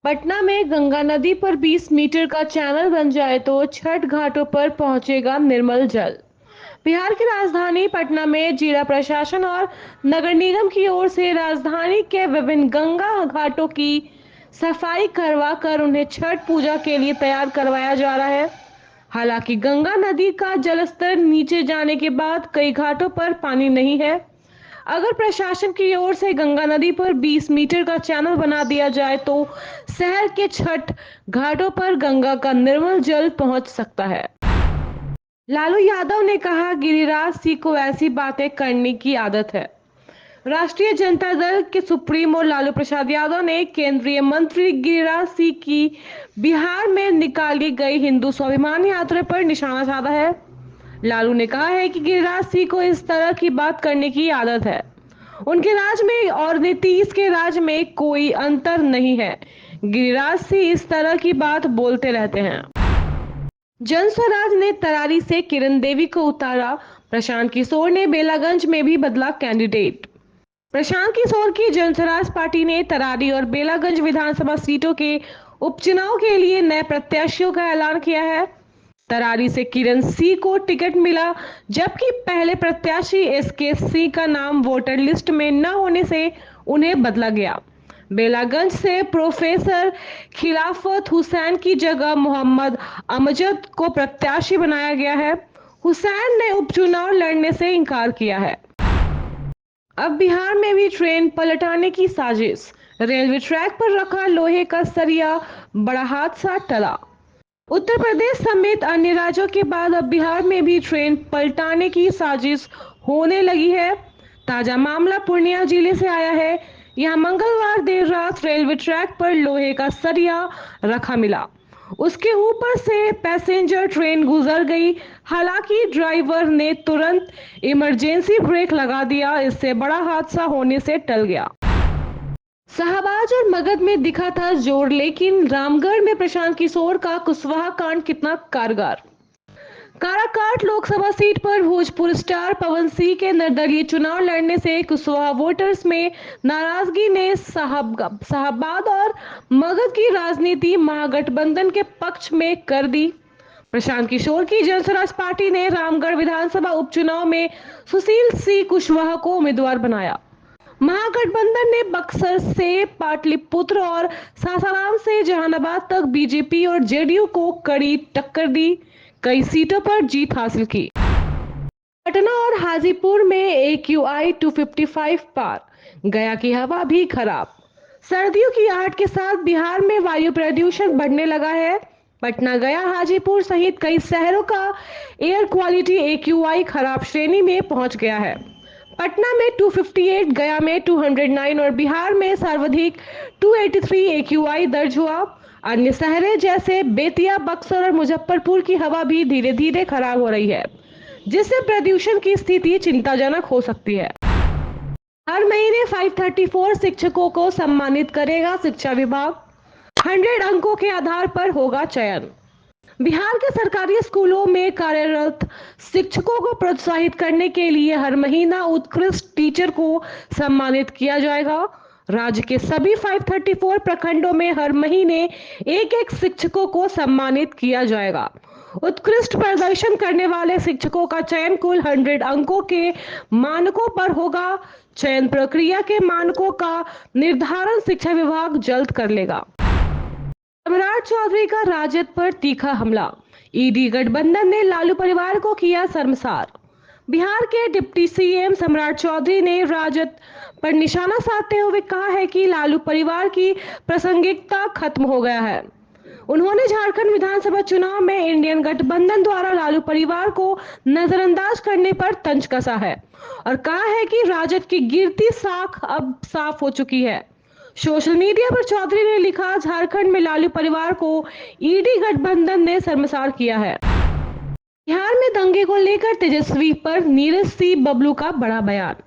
पटना में गंगा नदी पर 20 मीटर का चैनल बन जाए तो छठ घाटों पर पहुंचेगा निर्मल जल। बिहार की राजधानी पटना में जिला प्रशासन और नगर निगम की ओर से राजधानी के विभिन्न गंगा घाटों की सफाई करवा कर उन्हें छठ पूजा के लिए तैयार करवाया जा रहा है। हालांकि गंगा नदी का जलस्तर नीचे जाने के बाद कई घाटों पर पानी नहीं है। अगर प्रशासन की ओर से गंगा नदी पर 20 मीटर का चैनल बना दिया जाए तो शहर के छठ घाटों पर गंगा का निर्मल जल पहुंच सकता है। लालू यादव ने कहा, गिरिराज सिंह को ऐसी बातें करने की आदत है। राष्ट्रीय जनता दल के सुप्रीमो लालू प्रसाद यादव ने केंद्रीय मंत्री गिरिराज सिंह की बिहार में निकाली गई हिंदू स्वाभिमान यात्रा पर निशाना साधा है। लालू ने कहा है कि गिरिराज सिंह को इस तरह की बात करने की आदत है। उनके राज में और नीतीश के राज में कोई अंतर नहीं है। गिरिराज सिंह इस तरह की बात बोलते रहते हैं। जन स्वराज ने तरारी से किरण देवी को उतारा। प्रशांत किशोर ने बेलागंज में भी बदला कैंडिडेट। प्रशांत किशोर की जन स्वराज पार्टी ने तरारी और बेलागंज विधानसभा सीटों के उपचुनाव के लिए नए प्रत्याशियों का ऐलान किया है। तरारी से किरण सिंह को टिकट मिला, जबकि पहले प्रत्याशी एसके सिंह का नाम वोटर लिस्ट में न होने से उन्हें बदला गया। बेलागंज से प्रोफेसर खिलाफत हुसैन की जगह मोहम्मद अमजद को प्रत्याशी बनाया गया है। हुसैन ने उपचुनाव लड़ने से इनकार किया है। अब बिहार में भी ट्रेन पलटाने की साजिश। रेलवे ट्रैक पर रखा लोहे का सरिया, बड़ा हादसा टला। उत्तर प्रदेश समेत अन्य राज्यों के बाद अब बिहार में भी ट्रेन पलटाने की साजिश होने लगी है। ताजा मामला पूर्णिया जिले से आया है। यहां मंगलवार देर रात रेलवे ट्रैक पर लोहे का सरिया रखा मिला। उसके ऊपर से पैसेंजर ट्रेन गुजर गई। हालांकि ड्राइवर ने तुरंत इमरजेंसी ब्रेक लगा दिया। इससे बड़ा हादसा होने से टल गया। शाहबाज और मगध में दिखा था जोर, लेकिन रामगढ़ में प्रशांत किशोर का कुशवाहा कांड कितना कारगर। काराकाट लोकसभा सीट पर भोजपुर स्टार पवन सिंह के निर्दलीय चुनाव लड़ने से कुशवाहा वोटर्स में नाराजगी ने शाहबाद और मगध की राजनीति महागठबंधन के पक्ष में कर दी। प्रशांत किशोर की जनस्वराज पार्टी ने रामगढ़ विधानसभा उपचुनाव में सुशील सिंह कुशवाहा को उम्मीदवार बनाया। महागठबंधन ने बक्सर से पाटलिपुत्र और सासाराम से जहानाबाद तक बीजेपी और जेडीयू को कड़ी टक्कर दी, कई सीटों पर जीत हासिल की। पटना और हाजीपुर में AQI 255 पार। गया की हवा भी खराब। सर्दियों की आहट के साथ बिहार में वायु प्रदूषण बढ़ने लगा है। पटना, गया, हाजीपुर सहित कई शहरों का एयर क्वालिटी AQI खराब श्रेणी में पहुंच गया है। पटना में 258, गया में 209 और बिहार में सर्वाधिक 283 AQI दर्ज हुआ। अन्य शहरों जैसे बेतिया, बक्सर और मुजफ्फरपुर की हवा भी धीरे धीरे खराब हो रही है, जिससे प्रदूषण की स्थिति चिंताजनक हो सकती है। हर महीने 534 शिक्षकों को सम्मानित करेगा शिक्षा विभाग। 100 अंकों के आधार पर होगा चयन। बिहार के सरकारी स्कूलों में कार्यरत शिक्षकों को प्रोत्साहित करने के लिए हर महीना उत्कृष्ट टीचर को सम्मानित किया जाएगा। राज्य के सभी 534 प्रखंडों में हर महीने एक एक शिक्षकों को सम्मानित किया जाएगा। उत्कृष्ट प्रदर्शन करने वाले शिक्षकों का चयन कुल 100 अंकों के मानकों पर होगा। चयन प्रक्रिया के मानकों का निर्धारण शिक्षा विभाग जल्द कर लेगा। सम्राट चौधरी का राजद पर तीखा हमला। ईडी गठबंधन ने लालू परिवार को किया शर्मसार। बिहार के डिप्टी सीएम सम्राट चौधरी ने राजद पर निशाना साधते हुए कहा है कि लालू परिवार की प्रासंगिकता खत्म हो गया है। उन्होंने झारखंड विधानसभा चुनाव में इंडियन गठबंधन द्वारा लालू परिवार को नजरअंदाज करने पर तंज कसा है और कहा है कि राजद की गिरती साख अब साफ हो चुकी है। सोशल मीडिया पर चौधरी ने लिखा, झारखंड में लालू परिवार को ईडी गठबंधन ने शर्मसार किया है। बिहार में दंगे को लेकर तेजस्वी पर नीरज सिंह बबलू का बड़ा बयान।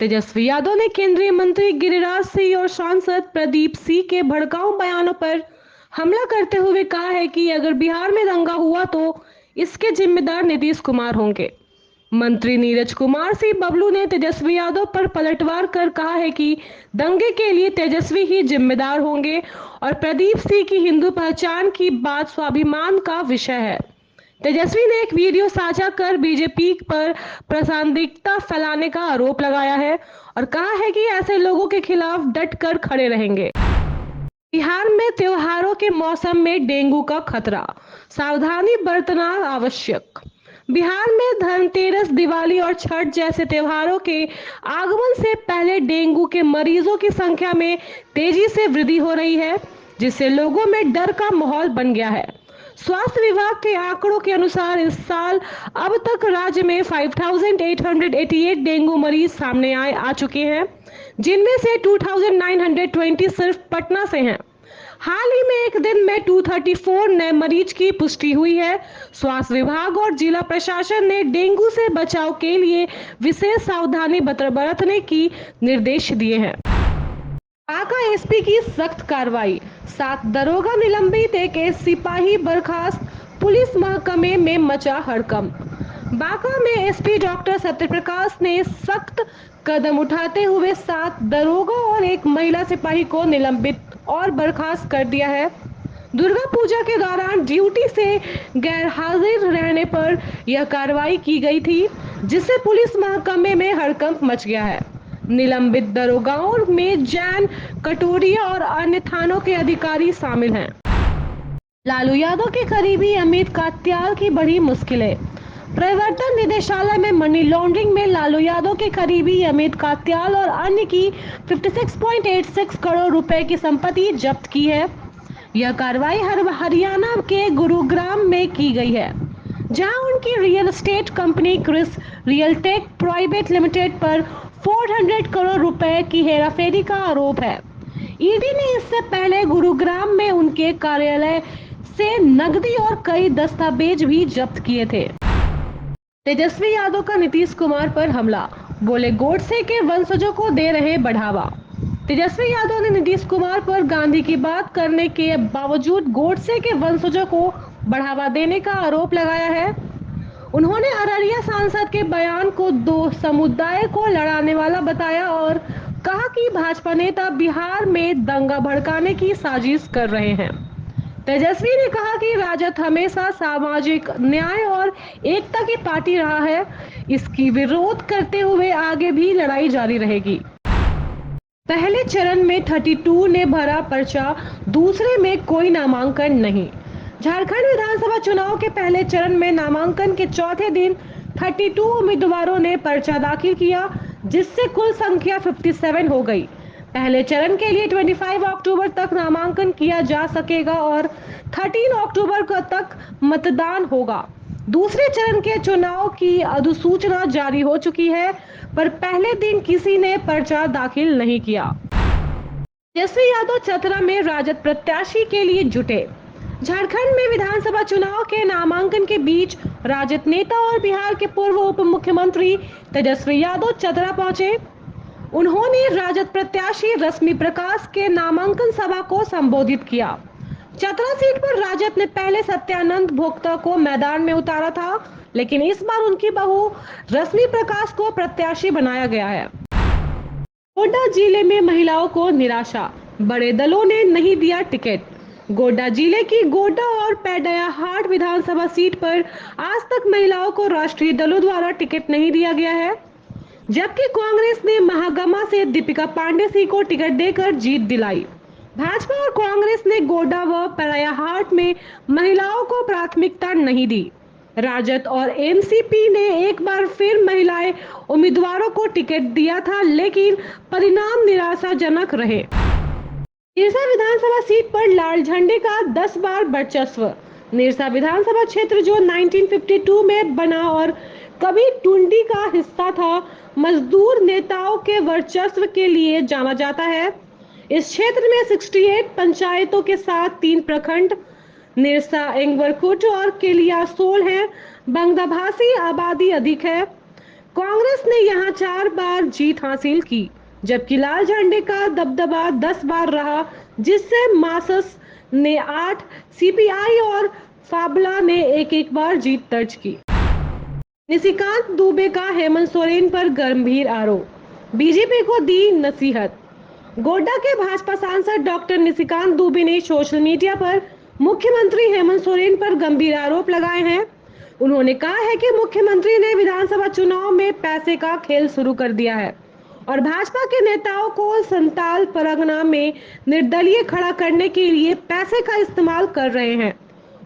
तेजस्वी यादव ने केंद्रीय मंत्री गिरिराज सिंह और सांसद प्रदीप सिंह के भड़काऊ बयानों पर हमला करते हुए कहा है कि अगर बिहार में दंगा हुआ तो इसके जिम्मेदार नीतीश कुमार होंगे। मंत्री नीरज कुमार सिंह बबलू ने तेजस्वी यादव पर पलटवार कर कहा है कि दंगे के लिए तेजस्वी ही जिम्मेदार होंगे और प्रदीप सिंह की हिंदू पहचान की बात स्वाभिमान का विषय है। तेजस्वी ने एक वीडियो साझा कर बीजेपी पर प्रासंगिकता फैलाने का आरोप लगाया है और कहा है कि ऐसे लोगों के खिलाफ डट कर खड़े रहेंगे। बिहार में त्योहारों के मौसम में डेंगू का खतरा, सावधानी बरतना आवश्यक। बिहार में धनतेरस, दिवाली और छठ जैसे त्योहारों के आगमन से पहले डेंगू के मरीजों की संख्या में तेजी से वृद्धि हो रही है, जिससे लोगों में डर का माहौल बन गया है। स्वास्थ्य विभाग के आंकड़ों के अनुसार इस साल अब तक राज्य में 5,888 डेंगू मरीज सामने आ चुके हैं, जिनमें से 2,920 सिर्फ पटना से हैं। हाल ही में एक दिन में 234 नए मरीज की पुष्टि हुई है। स्वास्थ्य विभाग और जिला प्रशासन ने डेंगू से बचाव के लिए विशेष सावधानी बरतने की निर्देश दिए हैं। बांका एसपी की सख्त कार्रवाई, 7 दरोगा निलंबित, एक सिपाही बर्खास्त, पुलिस महकमे में मचा हड़कंप। बांका में एसपी डॉक्टर सत्यप्रकाश ने सख्त कदम उठाते हुए 7 दरोगा और एक महिला सिपाही को निलंबित और बर्खास्त कर दिया है। दुर्गा पूजा के दौरान ड्यूटी से गैर हाजिर रहने पर यह कार्रवाई की गई थी, जिससे पुलिस महकमे में हड़कंप मच गया है। निलंबित दरोगाओं में जैन, कटोरिया और अन्य थानों के अधिकारी शामिल हैं। लालू यादव के करीबी अमित कात्याल की बड़ी मुश्किलें। प्रवर्तन निदेशालय में मनी लॉन्ड्रिंग में लालू यादव के करीबी अमित कात्याल और अन्य की 56.86 करोड़ रुपए की संपत्ति जब्त की है। यह कार्रवाई हरियाणा के गुरुग्राम में की गई है, जहां उनकी real estate company Kris Realtech private limited पर 400 करोड़ रुपए की हेराफेरी का आरोप है। ईडी ने इससे पहले गुरुग्राम में उनके कार्यालय से नकदी और कई दस्तावेज भी जब्त किए थे। तेजस्वी यादव का नीतीश कुमार पर हमला, बोले गोडसे के वंशजों को दे रहे बढ़ावा। तेजस्वी यादव ने नीतीश कुमार पर गांधी की बात करने के बावजूद गोडसे के वंशजों को बढ़ावा देने का आरोप लगाया है। उन्होंने अररिया सांसद के बयान को दो समुदाय को लड़ाने वाला बताया और कहा कि भाजपा नेता बिहार में दंगा भड़काने की साजिश कर रहे हैं। तेजस्वी ने कहा कि राजद हमेशा सामाजिक न्याय और एकता की पार्टी रहा है, इसकी विरोध करते हुए आगे भी लड़ाई जारी रहेगी। पहले चरण में 32 ने भरा पर्चा, दूसरे में कोई नामांकन नहीं। झारखंड विधानसभा चुनाव के पहले चरण में नामांकन के चौथे दिन 32 उम्मीदवारों ने पर्चा दाखिल किया, जिससे कुल संख्या 57 हो गई। पहले चरण के लिए 25 अक्टूबर तक नामांकन किया जा सकेगा और 13 अक्टूबर तक मतदान होगा। दूसरे चरण के चुनाव की अधिसूचना जारी हो चुकी है, पर पहले दिन किसी ने पर्चा दाखिल नहीं किया। तेजस्वी यादव चतरा में राजद प्रत्याशी के लिए जुटे। झारखंड में विधानसभा चुनाव के नामांकन के बीच राजद नेता और बिहार के पूर्व उप मुख्यमंत्री तेजस्वी यादव चतरा पहुंचे। उन्होंने राजद प्रत्याशी रश्मि प्रकाश के नामांकन सभा को संबोधित किया। चतरा सीट पर राजद ने पहले सत्यानंद भोक्ता को मैदान में उतारा था, लेकिन इस बार उनकी बहू रश्मि प्रकाश को प्रत्याशी बनाया गया है। गोड्डा जिले में महिलाओं को निराशा, बड़े दलों ने नहीं दिया टिकट। गोड्डा जिले की गोड्डा और पेड़याहाट विधानसभा सीट पर आज तक महिलाओं को राष्ट्रीय दलों द्वारा टिकट नहीं दिया गया है, जबकि कांग्रेस ने महागमा से दीपिका पांडे सिंह को टिकट देकर जीत दिलाई। भाजपा और कांग्रेस ने गोड्डा व पेड़याहाट में महिलाओं को प्राथमिकता नहीं दी। राजद और एनसीपी ने एक बार फिर महिलाएं उम्मीदवारों को टिकट दिया था, लेकिन परिणाम निराशाजनक रहे। निरसा विधानसभा सीट पर लाल झंडे का 10 बार वर्चस्व। निरसा विधानसभा क्षेत्र जो 1952 में बना और कभी टुंडी का हिस्सा था, मजदूर नेताओं के वर्चस्व के लिए जाना जाता है। इस क्षेत्र में 68 पंचायतों के साथ 3 प्रखंड निरसा, एंगवरकुट और केलियासोल हैं। बंगलाभाषी आबादी अधिक है। कांग्रेस ने यहां 4 बार जीत हासिल की, जबकि लाल झंडे का दबदबा 10 बार रहा, जिससे मार्क्सवादी ने 8, सीपीआई और फाबला ने एक बार जीत दर्ज की। निशिकांत दुबे का हेमंत सोरेन पर गंभीर आरोप, बीजेपी को दी नसीहत। गोड्डा के भाजपा सांसद डॉक्टर निशिकांत दुबे ने सोशल मीडिया पर मुख्यमंत्री हेमंत सोरेन पर गंभीर आरोप लगाए हैं। उन्होंने कहा है कि मुख्यमंत्री ने विधानसभा चुनाव में पैसे का खेल शुरू कर दिया है और भाजपा के नेताओं को संताल परगना में निर्दलीय खड़ा करने के लिए पैसे का इस्तेमाल कर रहे हैं।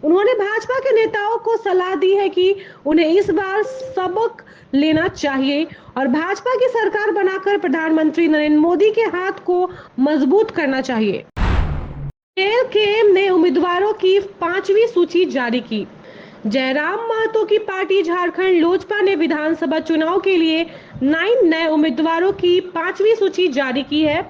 उन्होंने भाजपा के नेताओं को सलाह दी है कि उन्हें इस बार सबक लेना चाहिए और भाजपा की सरकार बनाकर प्रधानमंत्री नरेंद्र मोदी के हाथ को मजबूत करना चाहिए। एलकेएम ने उम्मीदवारों की 5वीं सूची जारी की। जयराम महतो की पार्टी झारखंड लोजपा ने विधानसभा चुनाव के लिए 9 नए उम्मीदवारों की 5वीं सूची जारी की है।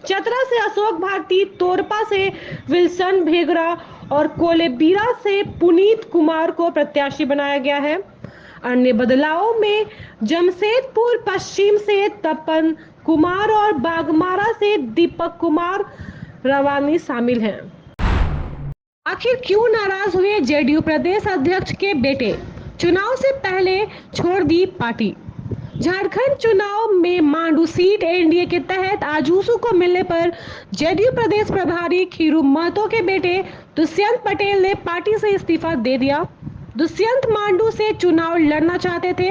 चतरा से अशोक भारती, तोरपा से विल्सन भेगरा और कोलेबिरा से पुनीत कुमार को प्रत्याशी बनाया गया है। अन्य बदलावों में जमशेदपुर पश्चिम से तपन कुमार और बागमारा से दीपक कुमार रवानी शामिल हैं। आखिर क्यों नाराज हुए जेडीयू प्रदेश अध्यक्ष के बेटे, चुनाव से पहले छोड़ दी पार्टी। झारखंड चुनाव में मांडू सीट एनडीए के तहत आजूसू को मिलने पर जेडीयू प्रदेश प्रभारी खीरू महतो के बेटे दुष्यंत पटेल ने पार्टी से इस्तीफा दे दिया। दुष्यंत मांडू से चुनाव लड़ना चाहते थे,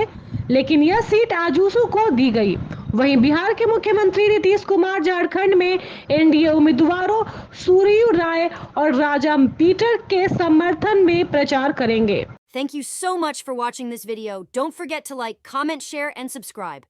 लेकिन यह सीट आजूसू को दी गई। वहीं बिहार के मुख्यमंत्री नीतीश कुमार झारखंड में एनडीए उम्मीदवारों सुरयू राय और राजा पीटर के समर्थन में प्रचार करेंगे। Thank you so much for watching this video. Don't forget to like, comment, share, and subscribe.